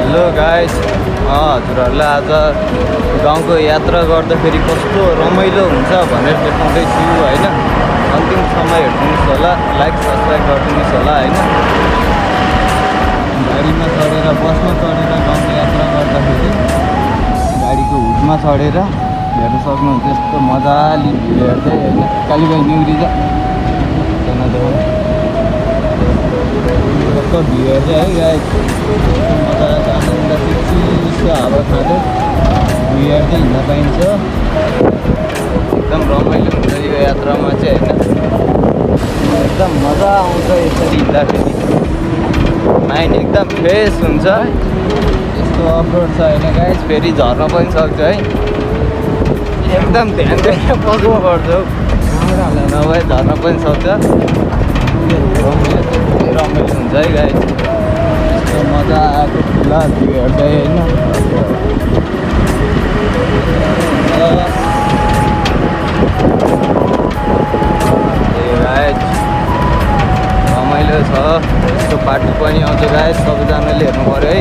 Hello guys, हजुरहरूलाई आज गाउँको यात्रा गर्दाखेरि कस्तो रमाइलो हुन्छ भनेर देखाउँदैछु होइन। अन्तिम समय हेर्नुहोस् होला, लाइक सब्सक्राइब गरिदिनुहोस् होला होइन। गाडीमा चढेर बसमा चढेर गाउँको यात्रा गर्दाखेरि गाडीको हुडमा चढेर हेर्न सक्नुहुन्छ यस्तो मजाले भ्यू हेर्दै होइन। कालीबाई निउरिजा कस्तो भ्यू हेर्दै है गाइस, मजाको आनन्द चिसो हावा खाँदै भ्यू हेर्दै हिँड्न पाइन्छ। एकदम रमाइलो हुन्छ यो यात्रामा चाहिँ होइन। एकदम मजा आउँछ यसरी हिँड्दाखेरि, माइन्ड एकदम फ्रेस हुन्छ। यस्तो अफरोड छ होइन गाइस, फेरि झर्न पनि सक्छ है। एकदम ध्यान दिएर पक्नुपर्छ हौ, नभए झर्न पनि सक्छ। रमाइलो हुन्छ है गाइस, यस्तो मजाको खुला भ्यू हेर्दै होइन। रमाइलो छ, यस्तो पार्टी पनि आउँछ गाइस, सबैजनाले हेर्नु पऱ्यो है।